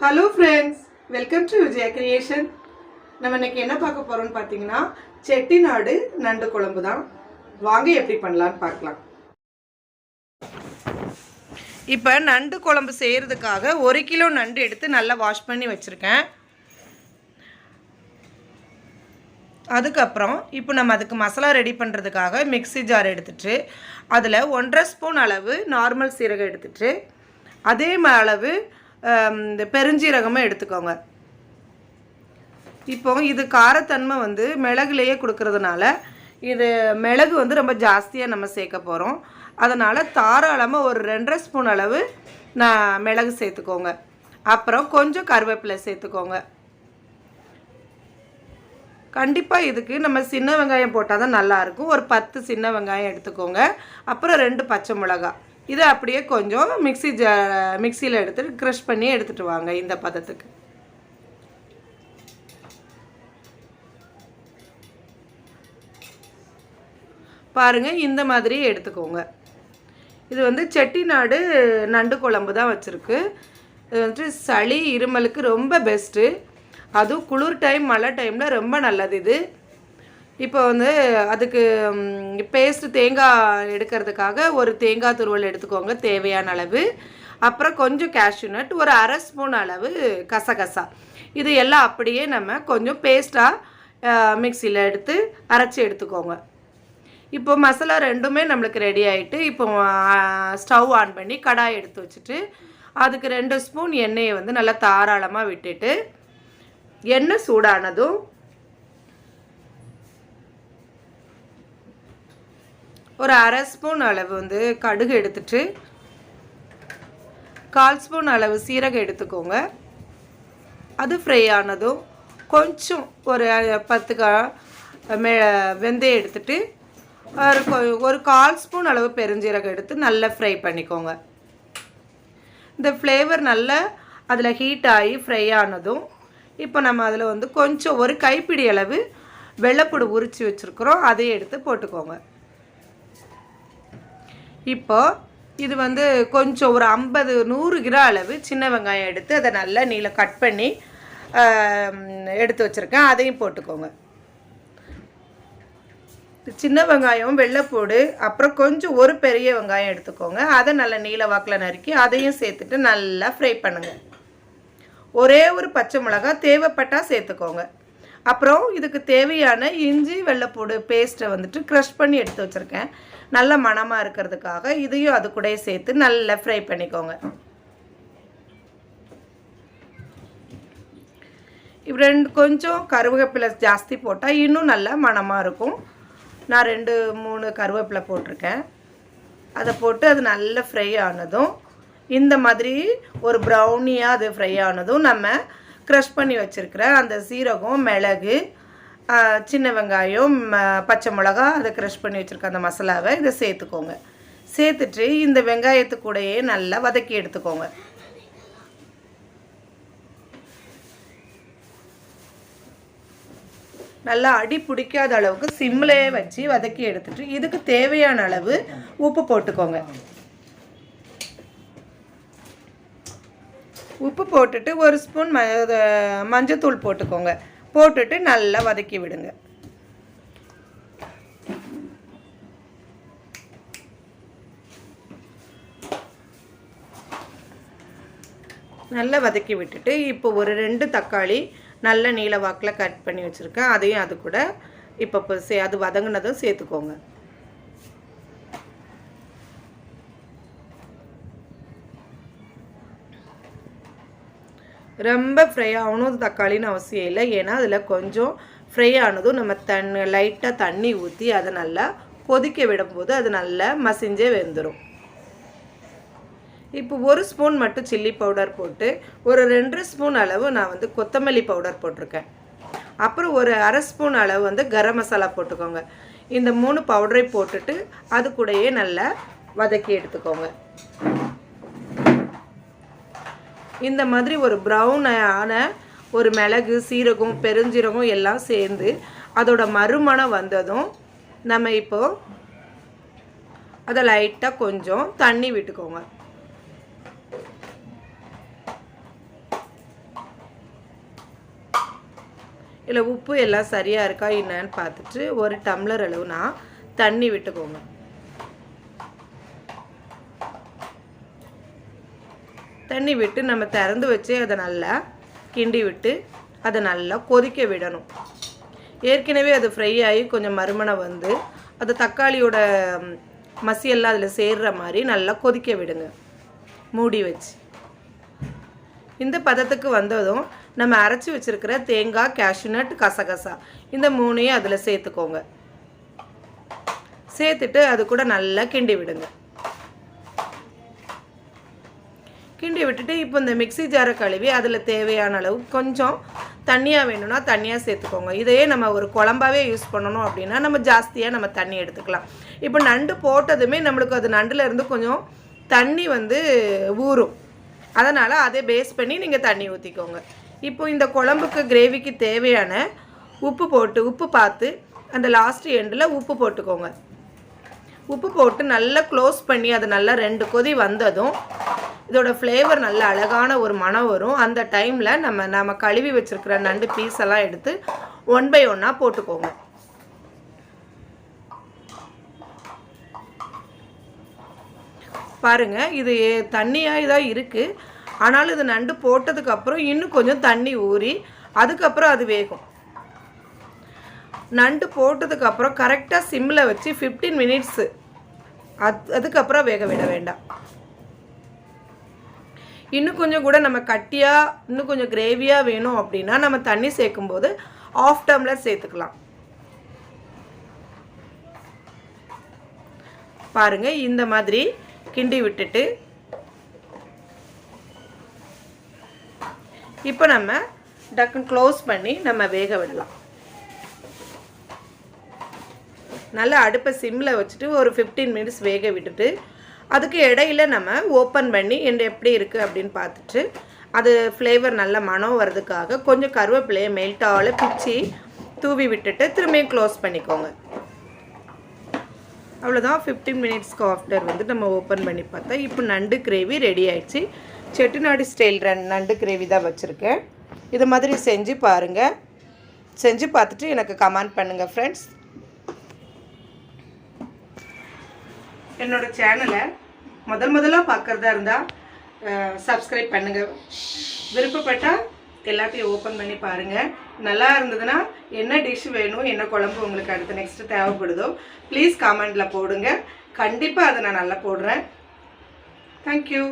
Hello friends, welcome to Vijaya creation. நம்ம இன்னைக்கு என்ன பார்க்க போகிறோம்னு பார்த்தீங்கன்னா செட்டிநாடு நண்டு குழம்பு தான். வாங்க எப்படி பண்ணலான்னு பார்க்கலாம். இப்போ நண்டு குழம்பு செய்கிறதுக்காக 1 கிலோ நண்டு எடுத்து நல்லா வாஷ் பண்ணி வச்சுருக்கேன். அதுக்கப்புறம் இப்போ நம்ம அதுக்கு மசாலா ரெடி பண்ணுறதுக்காக மிக்ஸி ஜார் எடுத்துகிட்டு அதில் 1.5 ஸ்பூன் அளவு நார்மல் சீரகம் எடுத்துகிட்டு அதே அளவு இந்த பெருஞ்சீரகமாக எடுத்துக்கோங்க. இப்போ இது காரத்தன்மை வந்து மிளகுலேயே கொடுக்கறதுனால இது மிளகு வந்து ரொம்ப ஜாஸ்தியாக நம்ம சேர்க்க போகிறோம். அதனால் தாராளமாக ஒரு 2.5 ஸ்பூன் அளவு மிளகு சேர்த்துக்கோங்க. அப்புறம் கொஞ்சம் கருவேப்பிலை சேர்த்துக்கோங்க. கண்டிப்பாக இதுக்கு நம்ம சின்ன வெங்காயம் போட்டால் தான் நல்லாயிருக்கும். ஒரு 10 சின்ன வெங்காயம் எடுத்துக்கோங்க. அப்புறம் 2 பச்சை மிளகாய். இதை அப்படியே கொஞ்சம் மிக்சியில் எடுத்துகிட்டு க்ரஷ் பண்ணி எடுத்துகிட்டு வாங்க. இந்த பதத்துக்கு பாருங்கள், இந்த மாதிரி எடுத்துக்கோங்க. இது வந்து செட்டிநாடு நண்டு குழம்பு தான் வச்சுருக்கு. இது வந்துட்டு சளி இருமலுக்கு ரொம்ப பெஸ்ட்டு. அதுவும் குளிர் டைம் மழை டைமில் ரொம்ப நல்லது இது. இப்போ வந்து அதுக்கு பேஸ்ட்டு தேங்காய் எடுக்கிறதுக்காக ஒரு தேங்காய் துருவல் எடுத்துக்கோங்க தேவையான அளவு. அப்புறம் கொஞ்சம் கேஷ்யூ நட், ஒரு 1/2 ஸ்பூன் அளவு கசகசா. இது எல்லாம் அப்படியே நம்ம கொஞ்சம் பேஸ்ட்டாக மிக்சியில் எடுத்து அரைச்சி எடுத்துக்கோங்க. இப்போ மசாலா ரெண்டுமே நம்மளுக்கு ரெடி ஆகிட்டு இப்போ ஸ்டவ் ஆன் பண்ணி கடாய் எடுத்து வச்சுட்டு அதுக்கு 2 ஸ்பூன் எண்ணெயை வந்து நல்லா தாராளமாக விட்டுட்டு எண்ணெய் சூடானதும் ஒரு 1/2 ஸ்பூன் அளவு வந்து கடுகு எடுத்துட்டு 1/4 ஸ்பூன் அளவு சீரகம் எடுத்துக்கோங்க. அது ஃப்ரை ஆனதும் கொஞ்சம் ஒரு 10 வெந்தயம் எடுத்துட்டு ஒரு 1/4 ஸ்பூன் அளவு பெருஞ்சீரகம் எடுத்து நல்லா ஃப்ரை பண்ணிக்கோங்க. இந்த ஃப்ளேவர் நல்லா அதில் ஹீட் ஆகி ஃப்ரை ஆனதும் இப்போ நம்ம அதில் வந்து கொஞ்சம் ஒரு கைப்பிடி அளவு வெள்ளைப்பூடு உரித்து வச்சுருக்குறோம். அதையும் எடுத்து போட்டுக்கோங்க. இப்போ இது வந்து கொஞ்சம் ஒரு 100 கிராம் அளவு சின்ன வெங்காயம் எடுத்து அதை நல்லா நீள கட் பண்ணி எடுத்து வச்சுருக்கேன். அதையும் போட்டுக்கோங்க. சின்ன வெங்காயம், வெள்ளைப்பூடு, அப்புறம் கொஞ்சம் ஒரு பெரிய வெங்காயம் எடுத்துக்கோங்க. அதை நல்லா நீல வாக்கில் நறுக்கி அதையும் சேர்த்துட்டு நல்லா ஃப்ரை பண்ணுங்கள். ஒரே ஒரு பச்சை மிளகாய் தேவைப்பட்டால் சேர்த்துக்கோங்க. அப்புறம் இதுக்கு தேவையான இஞ்சி வெள்ளைப்பூடு பேஸ்ட்டை வந்துட்டு க்ரஷ் பண்ணி எடுத்து வச்சுருக்கேன். நல்ல மணமாக இருக்கிறதுக்காக இதையும் அது கூட சேர்த்து நல்லா ஃப்ரை பண்ணிக்கோங்க. இப்போ கொஞ்சம் கருவேப்பிலை ஜாஸ்தி போட்டால் இன்னும் நல்லா மணமாக இருக்கும். நான் 2-3 கருவேப்பிலை போட்டிருக்கேன். அதை போட்டு அது நல்லா ஃப்ரை ஆனதும் இந்த மாதிரி ஒரு ப்ரௌனியாக அது ஃப்ரை ஆனதும் நம்ம க்ரஷ் பண்ணி வச்சுருக்கிற அந்த சீரகம், மிளகு, சின்ன வெங்காயம், பச்சை மிளகா, அதை க்ரஷ் பண்ணி வச்சுருக்க அந்த மசாலாவை இதை சேர்த்துக்கோங்க. சேர்த்துட்டு இந்த வெங்காயத்து கூடயே நல்லா வதக்கி எடுத்துக்கோங்க. நல்லா அடி பிடிக்காத அளவுக்கு சிம்லேயே வச்சு வதக்கி எடுத்துட்டு இதுக்கு தேவையான அளவு உப்பு போட்டுக்கோங்க. உப்பு போட்டுட்டு 1 ஸ்பூன் மஞ்சத்தூள் போட்டுக்கோங்க. போட்டுட்டு நல்லா வதக்கி விடுங்க. நல்லா வதக்கி விட்டுட்டு இப்போ ஒரு 2 தக்காளி நல்ல நீல வாக்கில் கட் பண்ணி வச்சுருக்கேன். அதையும் அது கூட இப்போ அது வதங்கினதும் சேர்த்துக்கோங்க. ரொம்ப ஃப்ரை ஆகணும் தக்காளின்னு அவசியம் இல்லை. ஏன்னா அதில் கொஞ்சம் ஃப்ரை ஆனதும் நம்ம லைட்டாக தண்ணி ஊற்றி அதை நல்லா கொதிக்க விடும்போது அது நல்லா மசிஞ்சே வெந்துடும். இப்போ 1 ஸ்பூன் மட்டும் சில்லி பவுடர் போட்டு ஒரு 2 ஸ்பூன் அளவு நான் வந்து கொத்தமல்லி பவுடர் போட்டிருக்கேன். அப்புறம் ஒரு 1/2 ஸ்பூன் அளவு வந்து கரம் மசாலா போட்டுக்கோங்க. இந்த 3 பவுடரை போட்டுட்டு அது கூடயே நல்லா வதக்கி எடுத்துக்கோங்க. இந்த மாதிரி ஒரு ப்ரௌனான ஒரு மிளகு, சீரகம், பெருஞ்சீரகம் எல்லாம் சேர்ந்து அதோட மறுமணம் வந்ததும் நம்ம இப்போது அதை லைட்டாக கொஞ்சம் தண்ணி விட்டுக்கோங்க. இல்லை உப்பு எல்லாம் சரியாக இருக்கா என்னன்னு பார்த்துட்டு ஒரு டம்ளர் அளவு நான் தண்ணி விட்டுக்கோங்க. தண்ணி விட்டு நம்ம திறந்து வச்சு அதை நல்லா கிண்டி விட்டு அதை நல்லா கொதிக்க விடணும். ஏற்கனவே அது ஃப்ரை ஆகி கொஞ்சம் மறுமணம் வந்து அது தக்காளியோட மசியெல்லாம் அதில் சேர்கிற மாதிரி நல்லா கொதிக்க விடுங்க மூடி வச்சு. இந்த பதத்துக்கு வந்ததும் நம்ம அரைச்சி வச்சுருக்கிற தேங்காய், கேஷ்யூநட், கசகசா இந்த 3ஐயும் அதில் சேர்த்துக்கோங்க. சேர்த்துட்டு அது கூட நல்லா கிண்டி விடுங்க. கிண்டி விட்டுட்டு இப்போ இந்த மிக்ஸி ஜாரை கழுவி அதில் தேவையான அளவு கொஞ்சம் தண்ணியாக வேணும்னா தண்ணியாக சேர்த்துக்கோங்க. இதையே நம்ம ஒரு குழம்பாவே யூஸ் பண்ணணும் அப்படின்னா நம்ம ஜாஸ்தியாக நம்ம தண்ணி எடுத்துக்கலாம். இப்போ நண்டு போட்டதுமே நம்மளுக்கு அது நண்டில் இருந்து கொஞ்சம் தண்ணி வந்து ஊறும். அதனால் அதை பேஸ் பண்ணி நீங்கள் தண்ணி ஊற்றிக்கோங்க. இப்போ இந்த குழம்புக்கு கிரேவிக்கு தேவையான உப்பு பார்த்து அந்த லாஸ்ட் எண்டில் உப்பு போட்டுக்கோங்க. உப்பு போட்டு நல்லா க்ளோஸ் பண்ணி அது நல்லா 2 கொதி வந்ததும் இதோட ஃப்ளேவர் நல்ல அழகான ஒரு மனம் வரும். அந்த டைமில் நம்ம கழுவி வச்சுருக்கிற நண்டு பீஸ் எல்லாம் எடுத்து 1 by 1 போட்டுக்கோங்க. பாருங்கள், இது தண்ணியாக தான் இருக்குது. ஆனாலும் இது நண்டு போட்டதுக்கப்புறம் இன்னும் கொஞ்சம் தண்ணி ஊறி அதுக்கப்புறம் அது வேகும். நண்டு போட்டதுக்கப்புறம் கரெக்டாக சிம்மில் வச்சு 15 மினிட்ஸு அதுக்கப்புறம் வேக விட வேண்டாம். இன்னும் கொஞ்சம் கூட நம்ம கட்டியாக இன்னும் கொஞ்சம் கிரேவியாக வேணும் அப்படின்னா நம்ம தண்ணி சேர்க்கும்போது 1/2 டம்ளர் சேர்த்துக்கலாம். பாருங்கள், இந்த மாதிரி கிண்டி விட்டுட்டு இப்போ நம்ம டக்குன்னு க்ளோஸ் பண்ணி நம்ம வேக விடலாம். நல்லா அடுப்பை சிம்மில் வச்சுட்டு ஒரு 15 மினிட்ஸ் வேக விட்டுட்டு அதுக்கு இடையில நம்ம ஓப்பன் பண்ணி எப்படி இருக்குது அப்படின்னு பார்த்துட்டு அது ஃப்ளேவர் நல்ல மனம் வர்றதுக்காக கொஞ்சம் கருவேப்பிலையை மெல்ட்டால் பிச்சு தூவி விட்டுட்டு திரும்பியும் க்ளோஸ் பண்ணிக்கோங்க. அவ்வளோதான். 15 மினிட்ஸ்க்கு ஆஃப்டர் வந்து நம்ம ஓப்பன் பண்ணி பார்த்தா இப்போ நண்டு கிரேவி ரெடி ஆயிடுச்சு. செட்டிநாடு ஸ்டைல் நண்டு கிரேவி தான் வச்சுருக்கேன். இது மாதிரி செஞ்சு பாருங்கள். செஞ்சு பார்த்துட்டு எனக்கு கமெண்ட் பண்ணுங்கள் ஃப்ரெண்ட்ஸ். என்னோட சேனலை முதலாக பார்க்குறதா இருந்தால் சப்ஸ்கிரைப் பண்ணுங்கள். விருப்பப்பட்டால் எல்லாத்தையும் ஓப்பன் பண்ணி பாருங்கள். நல்லா இருந்ததுன்னா என்ன டிஷ் வேணும், என்ன குழம்பு உங்களுக்கு அடுத்து நெக்ஸ்ட்டு தேவைப்படுதோ ப்ளீஸ் கமெண்டில் போடுங்க. கண்டிப்பாக அதை நான் நல்லா போடுறேன். தேங்க்யூ.